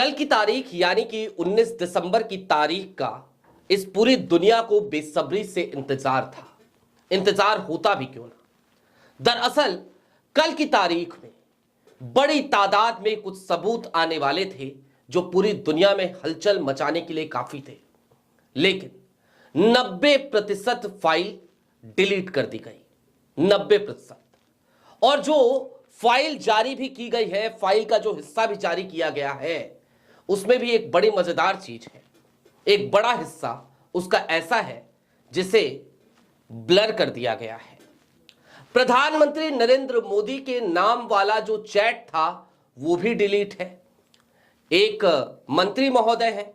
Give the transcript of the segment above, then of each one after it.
कल की तारीख यानी कि 19 दिसंबर की तारीख का इस पूरी दुनिया को बेसब्री से इंतजार था। इंतजार होता भी क्यों ना। दरअसल कल की तारीख में बड़ी तादाद में कुछ सबूत आने वाले थे जो पूरी दुनिया में हलचल मचाने के लिए काफी थे, लेकिन 90% फाइल डिलीट कर दी गई। 90%। और जो फाइल जारी भी की गई है, फाइल का जो हिस्सा भी जारी किया गया है, उसमें भी एक बड़ी मजेदार चीज है। एक बड़ा हिस्सा उसका ऐसा है जिसे ब्लर कर दिया गया है। प्रधानमंत्री नरेंद्र मोदी के नाम वाला जो चैट था वो भी डिलीट है। एक मंत्री महोदय है,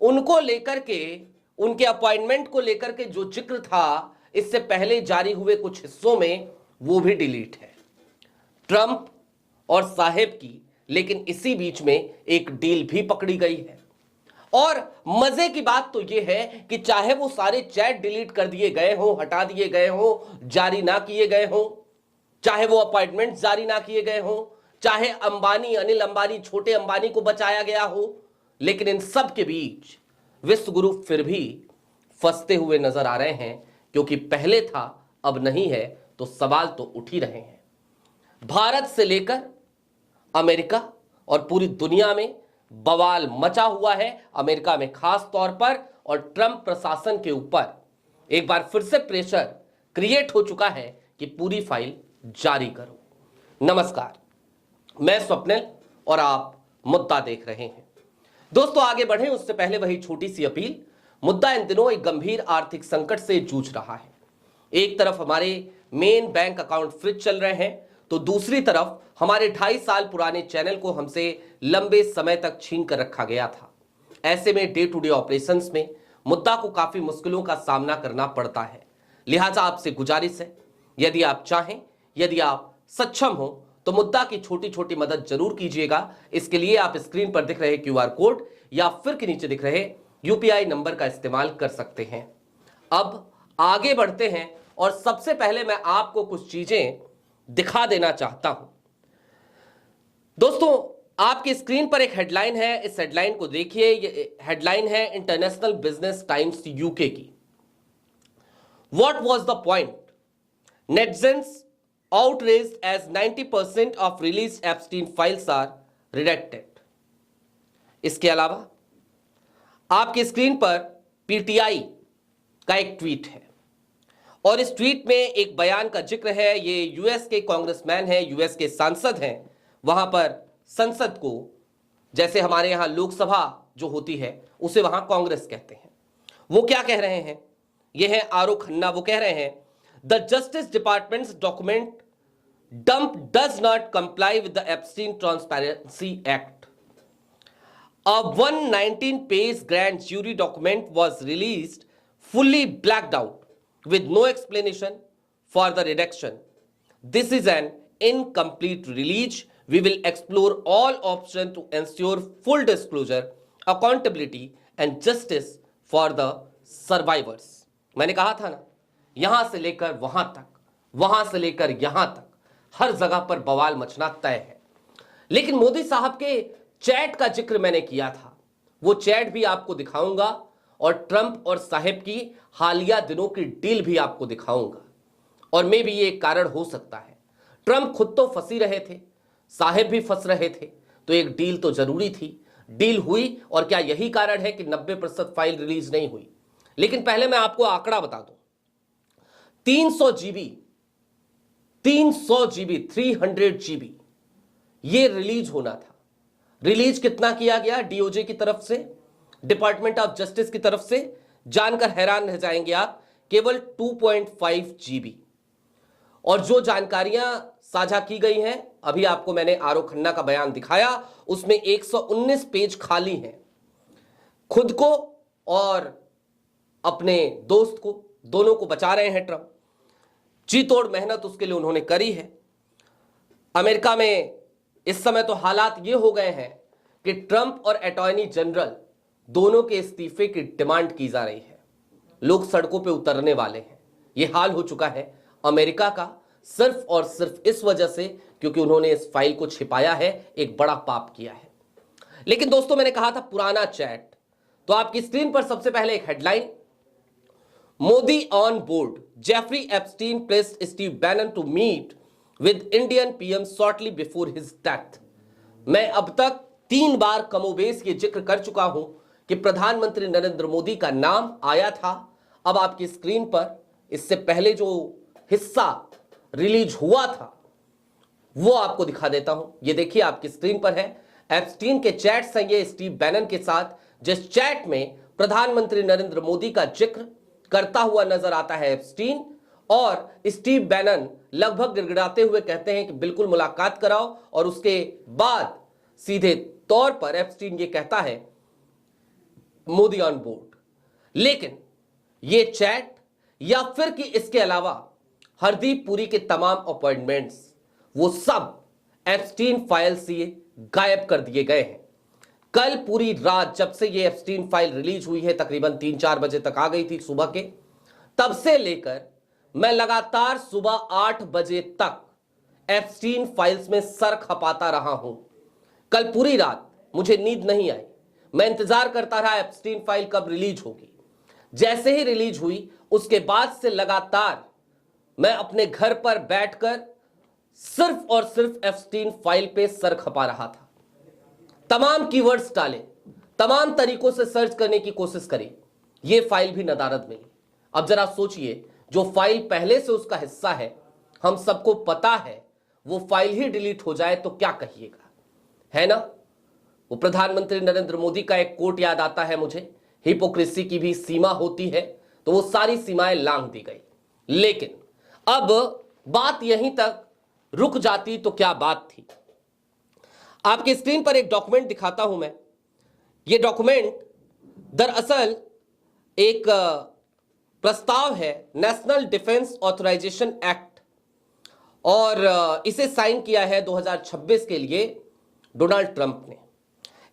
उनको लेकर के, उनके अपॉइंटमेंट को लेकर के जो जिक्र था इससे पहले जारी हुए कुछ हिस्सों में, वो भी डिलीट है। ट्रंप और साहेब की लेकिन इसी बीच में एक डील भी पकड़ी गई है। और मजे की बात तो यह है कि चाहे वो सारे चैट डिलीट कर दिए गए हों, हटा दिए गए हों, जारी ना किए गए हों, चाहे वो अपॉइंटमेंट जारी ना किए गए हों, चाहे अंबानी, अनिल अंबानी, छोटे अंबानी को बचाया गया हो, लेकिन इन सब के बीच विश्व गुरु फिर भी फंसते हुए नजर आ रहे हैं, क्योंकि पहले था अब नहीं है, तो सवाल तो उठ ही रहे हैं। भारत से लेकर अमेरिका और पूरी दुनिया में बवाल मचा हुआ है, अमेरिका में खास तौर पर, और ट्रंप प्रशासन के ऊपर एक बार फिर से प्रेशर क्रिएट हो चुका है कि पूरी फाइल जारी करो। नमस्कार, मैं स्वप्निल और आप मुद्दा देख रहे हैं। दोस्तों, आगे बढ़े उससे पहले वही छोटी सी अपील। मुद्दा इन दिनों एक गंभीर आर्थिक संकट से जूझ रहा है। एक तरफ हमारे मेन बैंक अकाउंट फ्रीज चल रहे हैं, तो दूसरी तरफ हमारे 2.5 साल पुराने चैनल को हमसे लंबे समय तक छीन कर रखा गया था। ऐसे में डे टू डे ऑपरेशंस में मुद्दा को काफी मुश्किलों का सामना करना पड़ता है। लिहाजा आपसे गुजारिश है, यदि आप चाहें, यदि आप सक्षम हो, तो मुद्दा की छोटी छोटी मदद जरूर कीजिएगा। इसके लिए आप स्क्रीन पर दिख रहे QR कोड या फिर के नीचे दिख रहे UPI नंबर का इस्तेमाल कर सकते हैं। अब आगे बढ़ते हैं और सबसे पहले मैं आपको कुछ चीजें दिखा देना चाहता हूं। दोस्तों, आपकी स्क्रीन पर एक हेडलाइन है, इस हेडलाइन को देखिए। ये हेडलाइन है इंटरनेशनल बिजनेस टाइम्स UK की। What was the point? Netizens outraged as 90% of released Epstein files are redacted। इसके अलावा आपकी स्क्रीन पर PTI का एक ट्वीट है और इस ट्वीट में एक बयान का जिक्र है। ये यूएस के कांग्रेसमैन हैं, यूएस के सांसद हैं। वहां पर संसद को, जैसे हमारे यहां लोकसभा जो होती है उसे वहां कांग्रेस कहते हैं। वो क्या कह रहे हैं? ये है आरुख खन्ना। वो कह रहे हैं, the justice departments document dump does not comply with the Epstein transparency act. A 119-page grand jury document was released fully blacked out with no explanation for the redaction. This is an incomplete release. We will explore all options to ensure full disclosure, accountability and justice for the survivors। मैंने कहा था ना, यहां से लेकर वहां तक, वहां से लेकर यहां तक हर जगह पर बवाल मचना तय है। लेकिन मोदी साहब के चैट का जिक्र मैंने किया था, वो चैट भी आपको दिखाऊंगा और ट्रंप और साहेब की हालिया दिनों की डील भी आपको दिखाऊंगा। और मे भी ये एक कारण हो सकता है। ट्रंप खुद तो फंस ही रहे थे, साहेब भी फंस रहे थे, तो एक डील तो जरूरी थी। डील हुई, और क्या यही कारण है कि 90% फाइल रिलीज नहीं हुई? लेकिन पहले मैं आपको आंकड़ा बता दूं। 300 GB ये रिलीज होना था। रिलीज कितना किया गया DOJ की तरफ से, डिपार्टमेंट ऑफ जस्टिस की तरफ से? जानकर हैरान रह जाएंगे आप, केवल 2.5 GB। और जो जानकारियां साझा की गई हैं, अभी आपको मैंने आरुख खन्ना का बयान दिखाया, उसमें 119 पेज खाली हैं। खुद को और अपने दोस्त को, दोनों को बचा रहे हैं ट्रंप। जी तोड़ मेहनत उसके लिए उन्होंने करी है। अमेरिका में इस समय तो हालात ये हो गए हैं कि ट्रंप और अटॉर्नी जनरल दोनों के इस्तीफे की डिमांड की जा रही है। लोग सड़कों पे उतरने वाले हैं। ये हाल हो चुका है अमेरिका का, सिर्फ और सिर्फ इस वजह से क्योंकि उन्होंने इस फाइल को छिपाया है, एक बड़ा पाप किया है। लेकिन दोस्तों मैंने कहा था पुराना चैट, तो आपकी स्क्रीन पर सबसे पहले एक headline, Modi on board, Jeffrey Epstein placed Steve Bannon to meet with Indian PM shortly before his death. मैं अब तक 3 बार कमोबेश ये जिक्र कर चुका हूं कि प्रधानमंत्री नरेंद्र मोदी का नाम आया था। अब आपकी स्क्रीन पर इससे पहले जो हिस्सा रिलीज हुआ था वो आपको दिखा देता हूं। ये देखिए आपकी स्क्रीन पर है, एप्स्टीन के चैट्स हैं ये स्टीव बैनन के साथ, जिस चैट में प्रधानमंत्री नरेंद्र मोदी का जिक्र करता हुआ नजर आता है एप्स्टीन, और स्टीव बैनन लगभग गिड़गिड़ाते हुए कहते हैं कि बिल्कुल मुलाकात कराओ, और उसके बाद सीधे तौर पर एप्स्टीन ये कहता है मोदी ऑन बोर्ड। लेकिन ये चैट या फिर कि इसके अलावा हरदीप पुरी के तमाम अपॉइंटमेंट्स वो सब एप्स्टीन फाइल से गायब कर दिए गए हैं। कल पूरी रात जब से ये एप्स्टीन फाइल रिलीज हुई है, तकरीबन 3-4 बजे तक आ गई थी सुबह के, तब से लेकर मैं लगातार सुबह 8 बजे तक एप्स्टीन फाइल्स में सर खपाता रहा हूं। कल पूरी रात मुझे नींद नहीं आई, मैं इंतजार करता रहा एप्स्टीन फाइल कब रिलीज होगी। जैसे ही रिलीज हुई उसके बाद से लगातार मैं अपने घर पर बैठकर सिर्फ और सिर्फ एप्स्टीन फाइल पे सर खपा रहा था। तमाम कीवर्ड्स डाले, तमाम तरीकों से सर्च करने की कोशिश करी, ये फाइल भी नदारद मिली। अब जरा सोचिए, जो फाइल पहले से उसका हिस्सा है, हम सबको पता है, वो फाइल ही डिलीट हो जाए तो क्या कहिएगा, है ना। वो प्रधानमंत्री नरेंद्र मोदी का एक कोट याद आता है मुझे, हिपोक्रेसी की भी सीमा होती है, तो वो सारी सीमाएं लांघ दी गई। लेकिन अब बात यहीं तक रुक जाती तो क्या बात थी। आपकी स्क्रीन पर एक डॉक्यूमेंट दिखाता हूं मैं। यह डॉक्यूमेंट दरअसल एक प्रस्ताव है, नेशनल डिफेंस ऑथराइजेशन एक्ट, और इसे साइन किया है 2026 के लिए डोनाल्ड ट्रंप ने।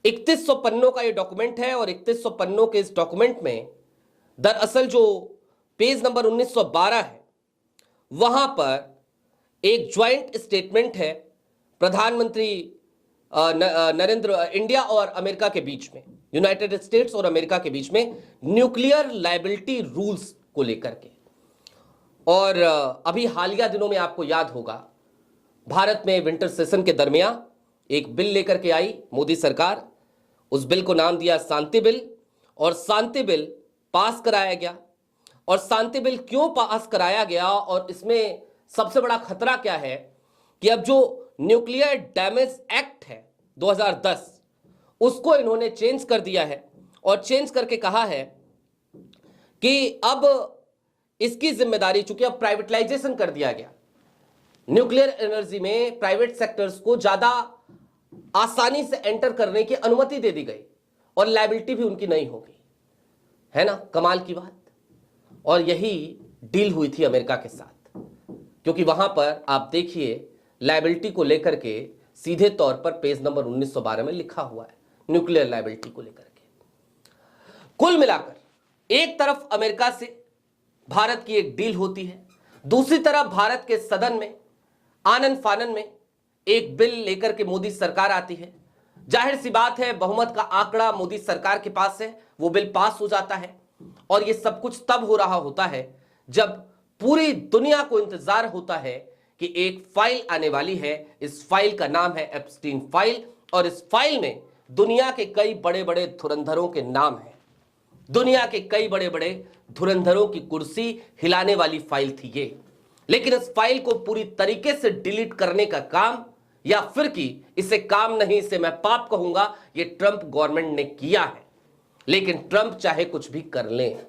3100 पन्नों का यह डॉक्यूमेंट है, और 3100 पन्नों के इस डॉक्यूमेंट में दरअसल जो पेज नंबर 1912 है, वहां पर एक ज्वाइंट स्टेटमेंट है प्रधानमंत्री इंडिया और अमेरिका के बीच में, यूनाइटेड स्टेट्स और अमेरिका के बीच में न्यूक्लियर लायबिलिटी रूल्स को लेकर के। और अभी हालिया दिनों में आपको याद होगा, भारत में विंटर सेशन के दरमियान एक बिल लेकर के आई मोदी सरकार। उस बिल को नाम दिया शांति बिल, और शांति बिल पास कराया गया। और शांति बिल क्यों पास कराया गया, और इसमें सबसे बड़ा खतरा क्या है कि अब जो न्यूक्लियर डैमेज एक्ट है 2010, उसको इन्होंने चेंज कर दिया है, और चेंज करके कहा है कि अब इसकी जिम्मेदारी, चूंकि अब प्राइवेटाइजेशन कर दिया गया, न्यूक्लियर एनर्जी में प्राइवेट सेक्टर्स को ज्यादा आसानी से एंटर करने की अनुमति दे दी गई, और लायबिलिटी भी उनकी नहीं होगी, है ना। कमाल की बात। और यही डील हुई थी अमेरिका के साथ, क्योंकि वहां पर आप देखिए लायबिलिटी को लेकर के सीधे तौर पर पेज नंबर 1912 में लिखा हुआ है, न्यूक्लियर लायबिलिटी को लेकर के। कुल मिलाकर एक तरफ अमेरिका से भारत की एक डील होती है, दूसरी तरफ भारत के सदन में आनन फानन में एक बिल लेकर के मोदी सरकार आती है। जाहिर सी बात है, बहुमत का आंकड़ा मोदी सरकार के पास है, वो बिल पास हो जाता है। और ये सब कुछ तब हो रहा होता है जब पूरी दुनिया को इंतजार होता है कि एक फाइल आने वाली है। इस फाइल का नाम है एप्स्टीन फाइल, और इस फाइल में दुनिया के कई बड़े बड़े धुरंधरों के नाम हैं। दुनिया के कई बड़े बड़े धुरंधरों की कुर्सी हिलाने वाली फाइल थी ये। लेकिन इस फाइल को पूरी तरीके से डिलीट करने का काम, या फिर कि इसे काम नहीं, इसे मैं पाप कहूंगा, ये ट्रंप गवर्नमेंट ने किया है। लेकिन ट्रंप चाहे कुछ भी कर लें,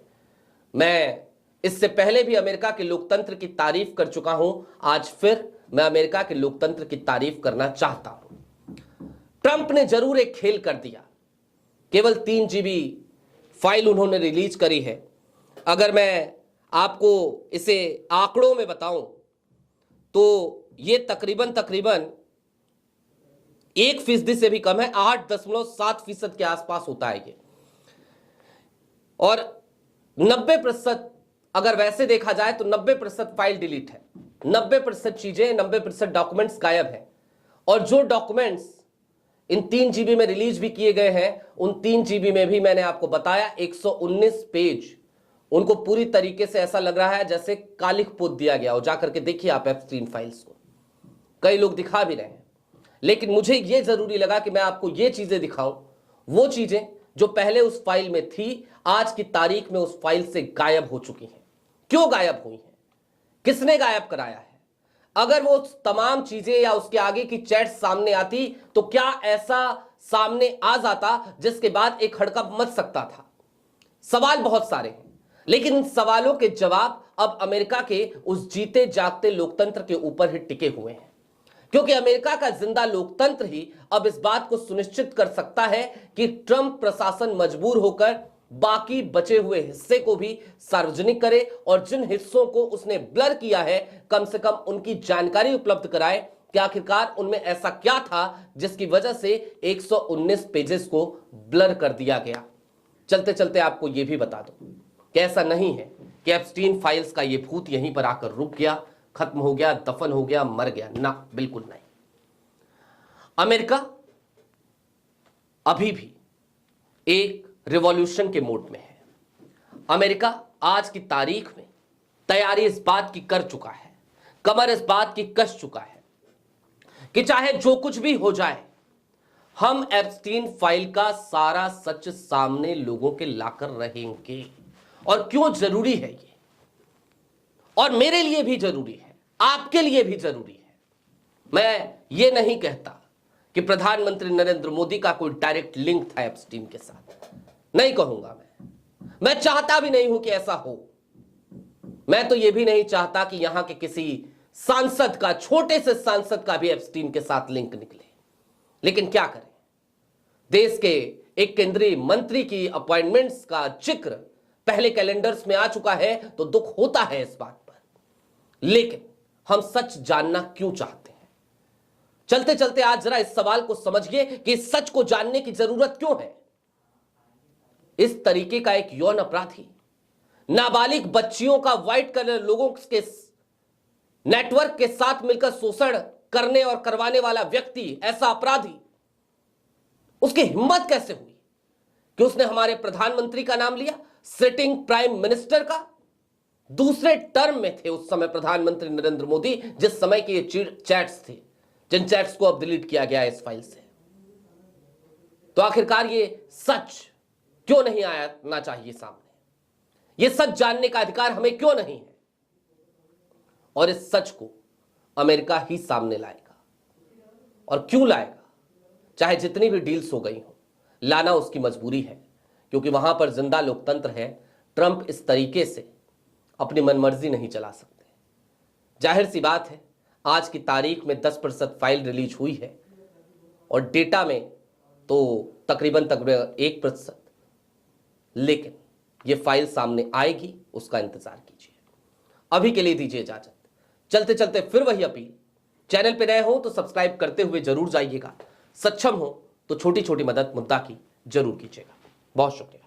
मैं इससे पहले भी अमेरिका के लोकतंत्र की तारीफ कर चुका हूं, आज फिर मैं अमेरिका के लोकतंत्र की तारीफ करना चाहता हूं। ट्रंप ने जरूर एक खेल कर दिया, केवल 3 GB फाइल उन्होंने रिलीज करी है। अगर मैं आपको इसे आंकड़ों में बताऊं तो ये तकरीबन 1% से भी कम है, 8.7% के आसपास होता है ये। और 90%, अगर वैसे देखा जाए तो 90% फाइल डिलीट है, 90% चीजें, 90% डॉक्यूमेंट्स गायब है। और जो डॉक्यूमेंट्स इन 3 जीबी में रिलीज भी किए गए हैं। उन 3 जीबी में भी मैंने आपको बताया 119 पेज, उनको पूरी तरीके से ऐसा लग रहा है जैसे कालिख पोत दिया गया हो। जाकर के देखिए आप एप्स्टीन फाइल्स को, कई लोग दिखा भी रहे हैं, लेकिन मुझे यह जरूरी लगा कि मैं आपको ये चीजें दिखाऊं, वो चीजें जो पहले उस फाइल में थी, आज की तारीख में उस फाइल से गायब हो चुकी हैं। क्यों गायब हुई हैं, किसने गायब कराया है? अगर वो तमाम चीजें या उसके आगे की चैट सामने आती तो क्या ऐसा सामने आ जाता जिसके बाद एक हड़कंप मच सकता था? सवाल बहुत सारे हैं, लेकिन इन सवालों के जवाब अब अमेरिका के उस जीते जागते लोकतंत्र के ऊपर ही टिके हुए हैं, क्योंकि अमेरिका का जिंदा लोकतंत्र ही अब इस बात को सुनिश्चित कर सकता है कि ट्रंप प्रशासन मजबूर होकर बाकी बचे हुए हिस्से को भी सार्वजनिक करे और जिन हिस्सों को उसने ब्लर किया है कम से कम उनकी जानकारी उपलब्ध कराए कि आखिरकार उनमें ऐसा क्या था जिसकी वजह से 119 पेजेस को ब्लर कर दिया गया। चलते चलते आपको यह भी बता दूं कि ऐसा नहीं है कि एप्स्टीन फाइल्स का यह भूत यहीं पर आकर रुक गया, खत्म हो गया, दफन हो गया, मर गया। ना, बिल्कुल नहीं। अमेरिका अभी भी एक रिवॉल्यूशन के मोड में है। अमेरिका आज की तारीख में तैयारी इस बात की कर चुका है, कमर इस बात की कस चुका है कि चाहे जो कुछ भी हो जाए, हम एप्स्टीन फाइल का सारा सच सामने लोगों के लाकर रहेंगे। और क्यों जरूरी है ये, और मेरे लिए भी जरूरी है, आपके लिए भी जरूरी है। मैं ये नहीं कहता कि प्रधानमंत्री नरेंद्र मोदी का कोई डायरेक्ट लिंक था एप्स्टीन के साथ, नहीं कहूंगा। मैं चाहता भी नहीं हूं कि ऐसा हो। मैं तो यह भी नहीं चाहता कि यहां के किसी सांसद का, छोटे से सांसद का भी एप्स्टीन के साथ लिंक निकले। लेकिन क्या करें, देश के एक केंद्रीय मंत्री की अपॉइंटमेंट्स का जिक्र पहले कैलेंडर्स में आ चुका है तो दुख होता है इस बात पर। लेकिन हम सच जानना क्यों चाहते हैं? चलते चलते आज जरा इस सवाल को समझिए कि इस सच को जानने की जरूरत क्यों है। इस तरीके का एक यौन अपराधी, नाबालिग बच्चियों का व्हाइट कलर लोगों के नेटवर्क के साथ मिलकर शोषण करने और करवाने वाला व्यक्ति, ऐसा अपराधी, उसकी हिम्मत कैसे हुई कि उसने हमारे प्रधानमंत्री का नाम लिया, सिटिंग प्राइम मिनिस्टर का। दूसरे टर्म में थे उस समय प्रधानमंत्री नरेंद्र मोदी, जिस समय के ये चैट्स थे, जिन चैट्स को अब डिलीट किया गया इस फाइल से। तो आखिरकार ये सच क्यों नहीं आना चाहिए सामने? ये सच जानने का अधिकार हमें क्यों नहीं है? और इस सच को अमेरिका ही सामने लाएगा। और क्यों लाएगा? चाहे जितनी भी डील्स हो गई हो, लाना उसकी मजबूरी है, क्योंकि वहां पर जिंदा लोकतंत्र है। ट्रंप इस तरीके से अपनी मनमर्जी नहीं चला सकते। जाहिर सी बात है, आज की तारीख में 10% फाइल रिलीज हुई है और डेटा में तो तकरीबन 1%। लेकिन यह फाइल सामने आएगी, उसका इंतजार कीजिए। अभी के लिए दीजिए इजाजत। चलते चलते फिर वही अपील, चैनल पे नए हो तो सब्सक्राइब करते हुए जरूर जाइएगा, सक्षम हो तो छोटी छोटी मदद मुद्दा की जरूर कीजिएगा। बहुत शुक्रिया।